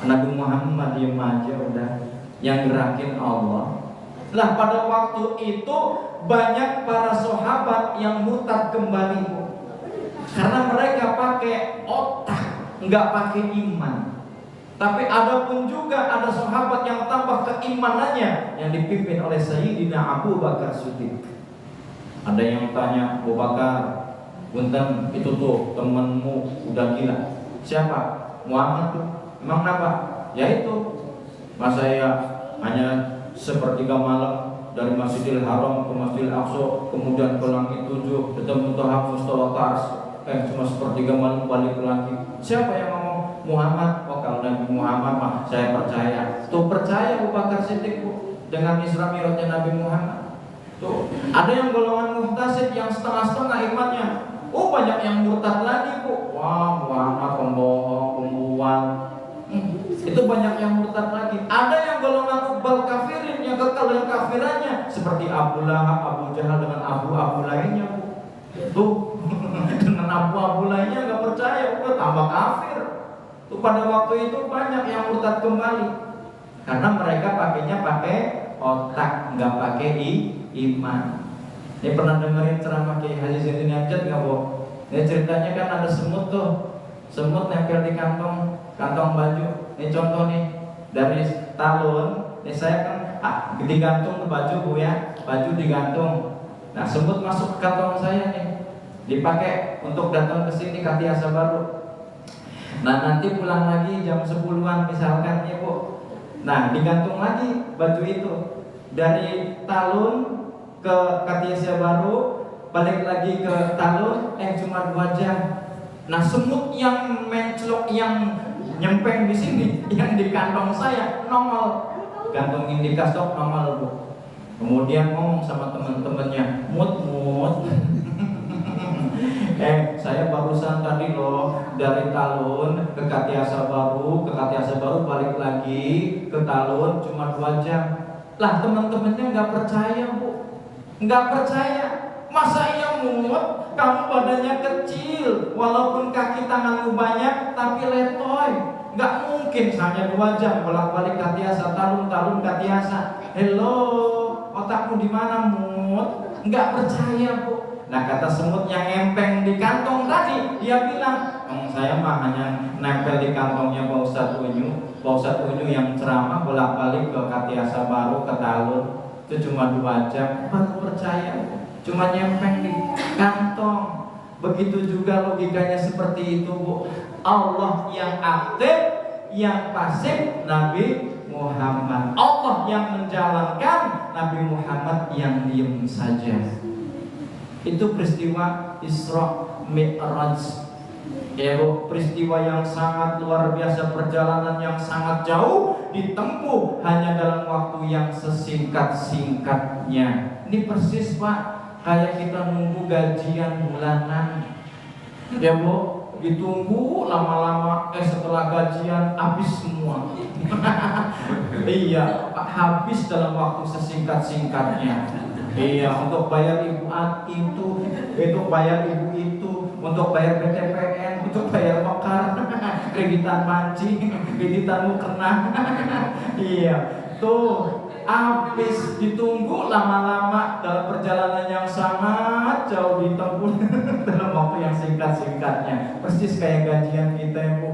[SPEAKER 4] Nabi Muhammad diam aja udah. Yang gerakin Allah. Nah pada waktu itu banyak para sahabat yang murtad kembali, karena mereka pakai otak, nggak pakai iman. Tapi ada pun juga ada sahabat yang tambah keimanannya, yang dipimpin oleh Sayyidina Abu Bakar Siddiq. Ada yang tanya, Abu Bakar, punten itu tuh temenmu udah gila. Siapa? Muhammad tuh. Emang kenapa? Ya itu. Masa ya hanya sepertiga malam dari Masjidil Haram ke Masjidil Aqsa, kemudian ke langit 7, ketemu Tahap Mustawa Kars, cuma sepertiga malam balik lagi. Siapa yang ngomong? Muhammad. Oh kalau Nabi Muhammad mah saya percaya. Tuh percaya Abu Bakar Siddiq Bu dengan Isra Mi'rajnya Nabi Muhammad. Tuh ada yang golongan muhtasid yang setengah-setengah imannya. Oh banyak yang murtad lagi Bu. Wah Muhammad pembohong, pembual. Itu banyak yang murtad lagi. Ada yang golongan ubal kafirin yang kekal dengan kafirannya, seperti Abu Lahab, Abu Jahal dengan Abu lainnya Bu. Tuh dengan Abu lainnya nggak percaya, udah tambah kafir. Tuh pada waktu itu banyak yang murtad kembali karena mereka pakainya pakai otak, nggak pakai iman. Ini pernah dengerin ceramah Kiai Haji Zaidin Amjad nggak, Bu? Ini ceritanya kan ada semut tuh, semut nempel di kantong baju. Ini contoh nih dari talun. Ini saya kan digantung ke baju, Bu ya, baju digantung. Nah semut masuk ke kantong saya nih, dipakai untuk datang ke sini Katiasa Baru. Nah nanti pulang lagi jam 10-an misalkan ya, Bu. Nah digantung lagi baju itu dari talun ke Katiasa Baru, balik lagi ke talun, cuma 2 jam. Nah semut yang menclok, yang nyempeng di sini, yang di kantong saya nongol, gantungin di kastok nongol, Bu. Kemudian ngomong sama teman-temannya, mut saya barusan tadi loh dari talun ke Katiasa Baru, balik lagi ke talun cuma 2 jam. Lah teman-temannya nggak percaya, Bu, nggak percaya. Masa iya Mut, kamu badannya kecil, walaupun kaki tanganmu banyak tapi letoy. Nggak mungkin hanya 2 jam bolak-balik Katiasa, talun Katiasa. Hello, otakmu di mana, Mut? Nggak percaya, Bu. Nah kata semut yang empeng di kantong tadi, dia bilang, saya mah hanya nempel di kantongnya Pak Ustadz Unyu yang ceramah bolak-balik ke Katiasa Baru, ke talun, itu cuma 2 jam. Baru percaya, cuma nyempeng di kantong. Begitu juga logikanya seperti itu, Bu. Allah yang aktif, yang pasif Nabi Muhammad. Allah yang menjalankan, Nabi Muhammad yang diem saja. Itu peristiwa Isra Mi'raj. Ya, Bu, peristiwa yang sangat luar biasa, perjalanan yang sangat jauh ditempuh hanya dalam waktu yang sesingkat-singkatnya. Ini persis, Pak, kayak kita nunggu gajian bulanan. Ya, Bu, ditunggu lama-lama, setelah gajian habis semua. Iya, Pak, habis dalam waktu sesingkat-singkatnya. Iya, untuk bayar ibu itu bayar ibu itu, untuk bayar PTPN, untuk bayar mekar, kreditan mancing, kreditan mukena. Iya, tuh habis ditunggu lama-lama dalam perjalanan yang sangat jauh ditempuh dalam waktu yang singkat-singkatnya. Persis kayak gajian kita, Bu.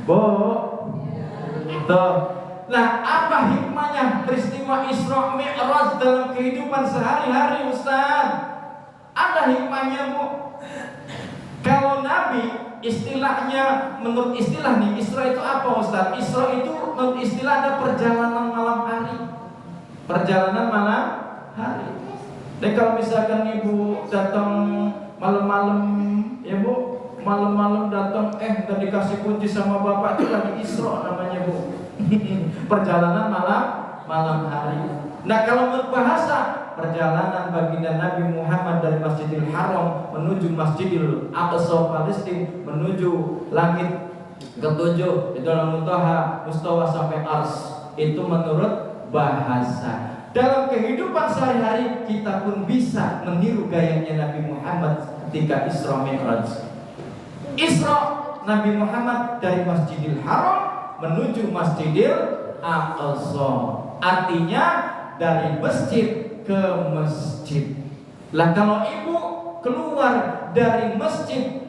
[SPEAKER 4] Bu, tuh. Nah, apa hikmahnya peristiwa Isra Mi'raj dalam kehidupan sehari-hari, Ustaz? Ada hikmahnya, Bu. Kalau Nabi, istilahnya, menurut istilah nih, Isra itu apa, Ustaz? Isra itu menurut istilah ada perjalanan malam hari. Perjalanan malam hari. Dan kalau misalkan Ibu datang malam-malam, ya Bu, malam-malam datang, nggak dikasih kunci sama Bapak, itu lagi Isra namanya, Bu. Perjalanan malam hari. Nah kalau menurut bahasa, perjalanan baginda Nabi Muhammad dari Masjidil Haram menuju Masjidil Aqsa Palestina, menuju langit ketujuh, itu Muntaha, Mustawa sampai Ars. Itu menurut bahasa. Dalam kehidupan sehari-hari kita pun bisa meniru gayanya Nabi Muhammad ketika Isra Mi'raj. Isra Nabi Muhammad dari Masjidil Haram menuju Masjidil Aqsa. Artinya dari masjid ke masjid. Lah kalau ibu keluar dari masjid,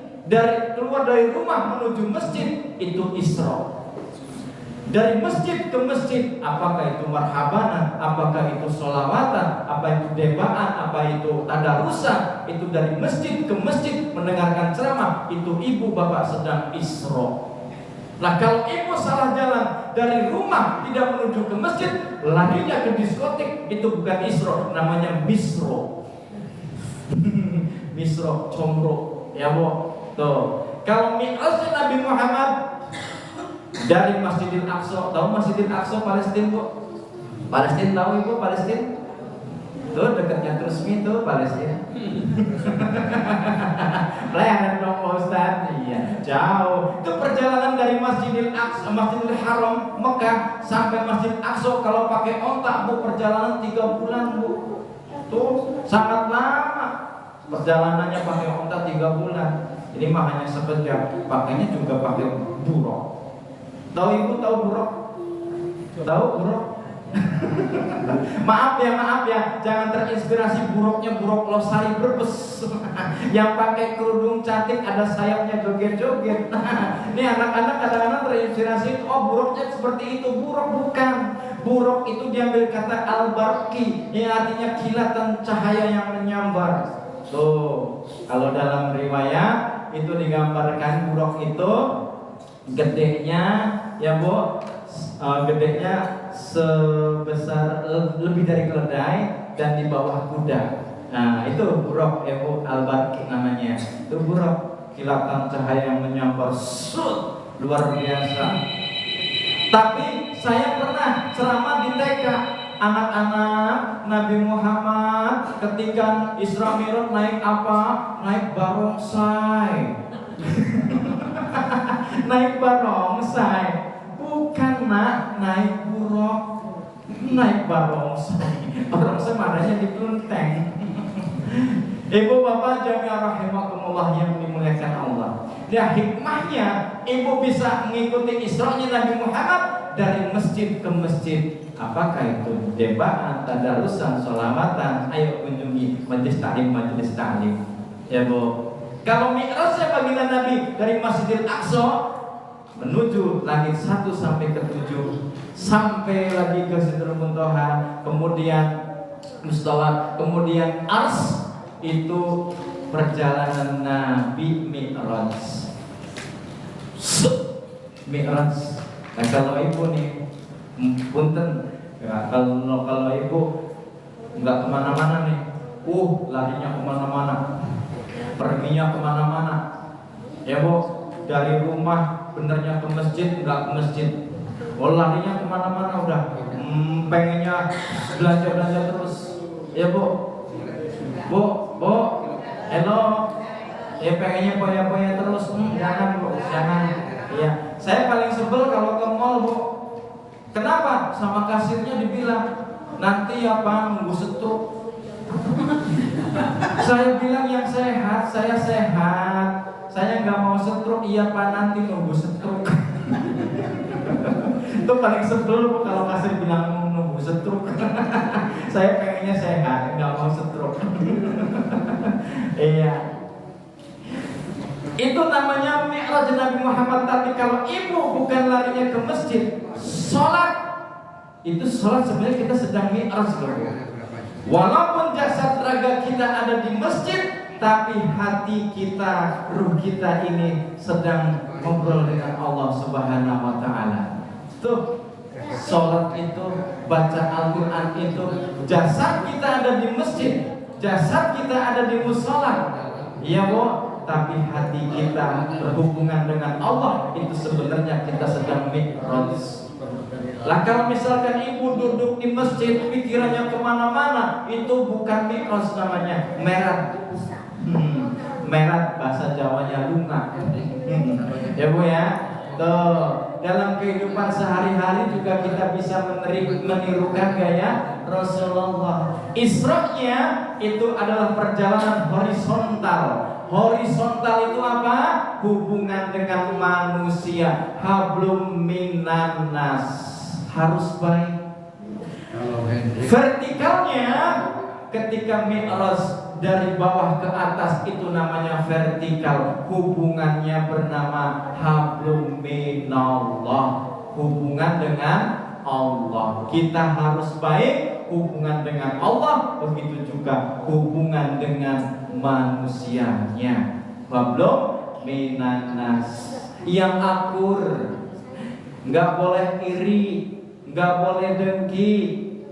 [SPEAKER 4] keluar dari rumah menuju masjid, itu Isra. Dari masjid ke masjid, apakah itu marhabanan, apakah itu sholawatan, apa itu debaan, apa itu tadarusan, itu dari masjid ke masjid mendengarkan ceramah, itu ibu bapak sedang Isra. Nah kalau ibu salah jalan dari rumah tidak menuju ke masjid, larinya ke diskotik, itu bukan Isra, namanya Misro. Misro, combro, ya Bu. Tuh. Kalau Mi'raj Nabi Muhammad dari Masjidil Aqsa, tahu Masjidil Aqsa Palestina, Bu? Palestina tahu Ibu Palestina? Tuh dekatnya Trusmi tuh Palestina. Leren dong Ustaz. Iya, jauh. Itu perjalanan dari Masjidil Aqsa, Masjidil Haram Mekah sampai Masjid Aqsa kalau pakai onta, Bu, perjalanan 3 bulan, Bu. Tuh, sangat lama. Perjalanannya pakai onta 3 bulan. Ini mah hanya sekejap. Pakainya juga pakai buruk. Tahu Ibu tahu buruk? Tahu buruk? Maaf ya, jangan terinspirasi buruknya buruk Losari Brebes yang pakai kerudung cantik ada sayapnya joget-joget. Ini anak-anak kadang-kadang terinspirasi, oh buruknya seperti itu. Buruk bukan. Buruk itu diambil kata al-barqi yang artinya kilatan cahaya yang menyambar. Tuh, kalau dalam riwayat itu digambarkan buruk itu gedenya ya Bu, gedenya sebesar lebih dari keledai dan di bawah kuda. Nah itu buruk ya Bu, al-barqi namanya. Itu buruk, kilatan cahaya yang menyambar, luar biasa. Tapi saya pernah ceramah di TK, anak-anak Nabi Muhammad ketika Isra Mi'raj naik apa? Naik barongsai. Naik barongsai, bukan naik buruk, naik barongsai. Barongsai mananya di kelenteng. Ibu bapak jami'ah rahimakumullah yang dimuliakan Allah. Ya hikmahnya ibu bisa mengikuti Isra'nya Nabi Muhammad dari masjid ke masjid. Apakah itu jebaan, tadarusan, sholawatan? Ayo kunjungi majelis ta'lim. Ya Bu. Kalau Mi'rajnya baginda Nabi dari Masjidil Aqsa menuju langit 1 sampai ke 7, sampai lagi ke Sidratul Muntaha, kemudian Mustawa, kemudian Ars, itu perjalanan Nabi Mi'raj. Mi'raj. Nah kalau ibu nih, punten, ya, kalau ibu nggak kemana-mana nih, larinya kemana-mana, perginya kemana-mana, ya Bu, dari rumah benernya ke masjid, nggak ke masjid, larinya kemana-mana udah, pengennya belanja terus, ya Bu, hello, ya pengennya poya-poya terus, jangan Bu, jangan. Ya, saya paling sebel kalau ke mall Bu. Kenapa? Sama kasirnya dibilang nanti apa nunggu setruk. Saya bilang yang sehat, saya sehat. Saya nggak mau setruk, iya Pak nanti nunggu setruk. Itu paling sebel Bu kalau kasir bilang nunggu setruk. Saya pengennya sehat, nggak mau setruk. Iya. Itu namanya Mi'raj Nabi Muhammad. Tapi kalau ibu bukan larinya ke masjid, sholat, itu sholat sebenarnya kita sedang Mi'raj loh. Walaupun jasad raga kita ada di masjid, tapi hati kita, ruh kita ini sedang ngobrol dengan Allah Subhanahu wa Ta'ala. Tuh, sholat itu, baca Al-Quran itu, jasad kita ada di masjid, jasad kita ada di musola, iya Bu. Tapi hati kita berhubungan dengan Allah, itu sebenarnya kita sedang Mi'raj. Lah kalau misalkan ibu duduk di masjid pikirannya kemana-mana, itu bukan Mi'raj namanya, merat. Merat bahasa Jawanya lunga. Ya Bu ya. Tuh, dalam kehidupan sehari-hari juga kita bisa menirukan gaya Rasulullah. Isra'nya itu adalah perjalanan horizontal. Horizontal itu apa? Hubungan dengan manusia. Hablum minan nas. Harus baik. Vertikalnya ketika Mi'raj dari bawah ke atas itu namanya vertikal. Hubungannya bernama hablum minallah. Hubungan dengan Allah. Kita harus baik hubungan dengan Allah, begitu juga hubungan dengan manusianya. Hablum minanas, yang akur, nggak boleh iri, nggak boleh dengki,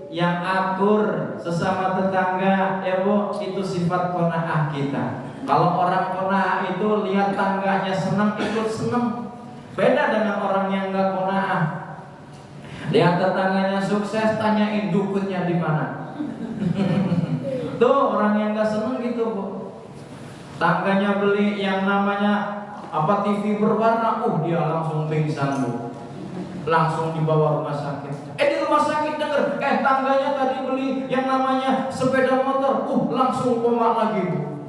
[SPEAKER 4] yang akur sesama tetangga, ya Bu, itu sifat qanaah kita. Kalau orang qanaah itu lihat tangganya senang ikut senang. Beda dengan orang yang nggak qanaah. Lihat tetangganya sukses, tanyain dukunnya di mana. Tuh orang yang nggak senang gitu Bu. Tangganya beli yang namanya apa TV berwarna, dia langsung pingsan Bu. Langsung dibawa rumah sakit. Di rumah sakit denger, tangganya tadi beli yang namanya sepeda motor, langsung koma lagi Bu.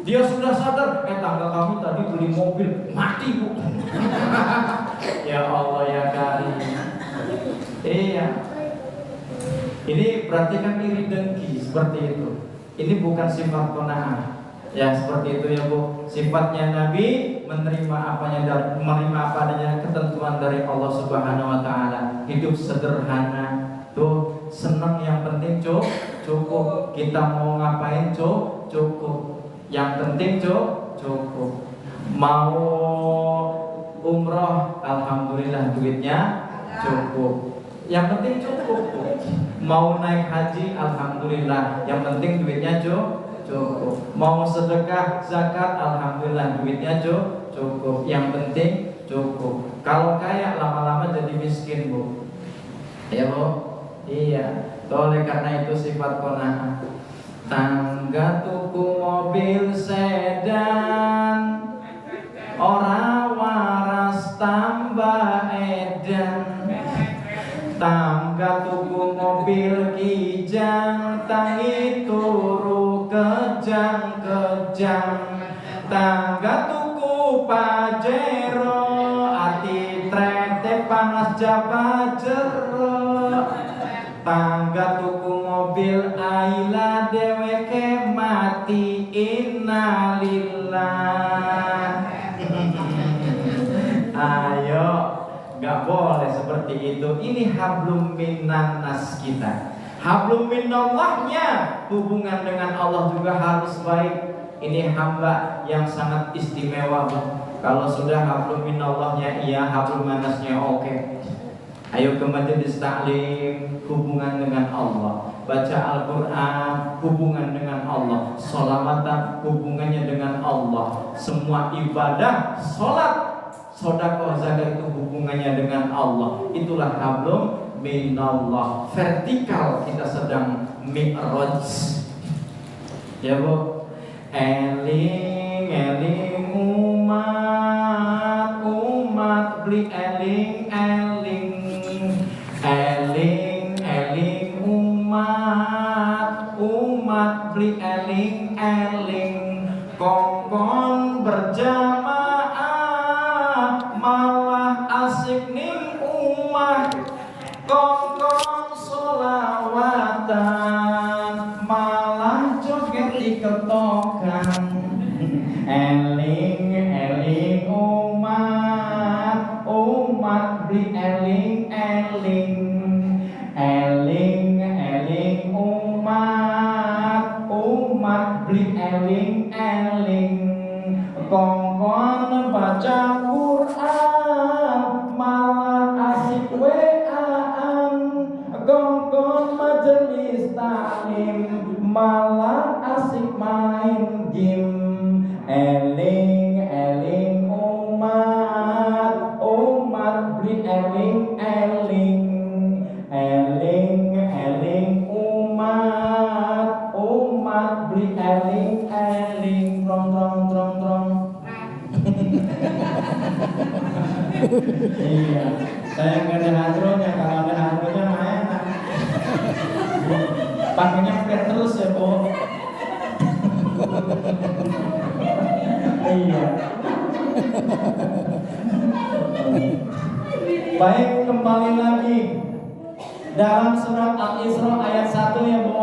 [SPEAKER 4] Dia sudah sadar, tangga kami tadi beli mobil, mati Bu. Ya Allah ya Karim. Iya. Ini berarti kan iri dengki seperti itu. Ini bukan sifat qanaah. Ya seperti itu ya Bu. Sifatnya Nabi menerima menerima apa adanya ketentuan dari Allah Subhanahu wa taala. Hidup sederhana. Tuh senang yang penting cukup. Kita mau ngapain cukup. Yang penting cukup. Mau umroh alhamdulillah duitnya cukup. Yang penting cukup. Mau naik haji alhamdulillah, yang penting duitnya cukup. Mau sedekah zakat alhamdulillah duitnya cukup. Yang penting cukup. Kalau kaya lama-lama jadi miskin Bu. Ya Bu. Iya. Oleh karena itu sifat qanaah. Tangga tuku mobil sedan, ora waras tambah edan. Tangga tuku mobil kijang, tangi turu kejang-kejang. Tangga tuku pajero, ati trete panas jabajero. Tangga tuku mobil Ayla dheweke mati innalillah. Ayo, gak boleh seperti itu. Ini hablum minan nas kita. Hablum minallahnya hubungan dengan Allah juga harus baik. Ini hamba yang sangat istimewa Bu. Kalau sudah hablum minallahnya iya, hablum manasnya oke. Ayo ke majelis taklim, hubungan dengan Allah. Baca Al-Quran, hubungan dengan Allah. Sholawatan, hubungannya dengan Allah. Semua ibadah, sholat, sedekah, zakat itu hubungannya dengan Allah. Itulah hablum minallah. Vertikal kita sedang mi'raj. Ya Bu. Eling, eling umat beli eling, eling. Eling, eling umat beli eling, eling. Kongkon berjamaah malah asik ning umah. Kongkon solawatan malah joget diketokan. Eling, eling umat beli eling, eling. Eling, eling umat beli eling, eling. Kongkon baca Quran malah asik weaan. Kongkon majelis taklim malah asik main game. Eling, eling umat beli eling, eling. Eling, eling umat beli eling, eling. Drong, drong, drong, drong. Iya, saya nggak ada hadronya. Kalau ada hadronya mah enak. Pakainya pakai terus ya Bu. Iya. Baik, kembali lagi dalam surat Al-Isra ayat 1 ya Bu.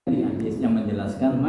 [SPEAKER 4] Hadisnya menjelaskan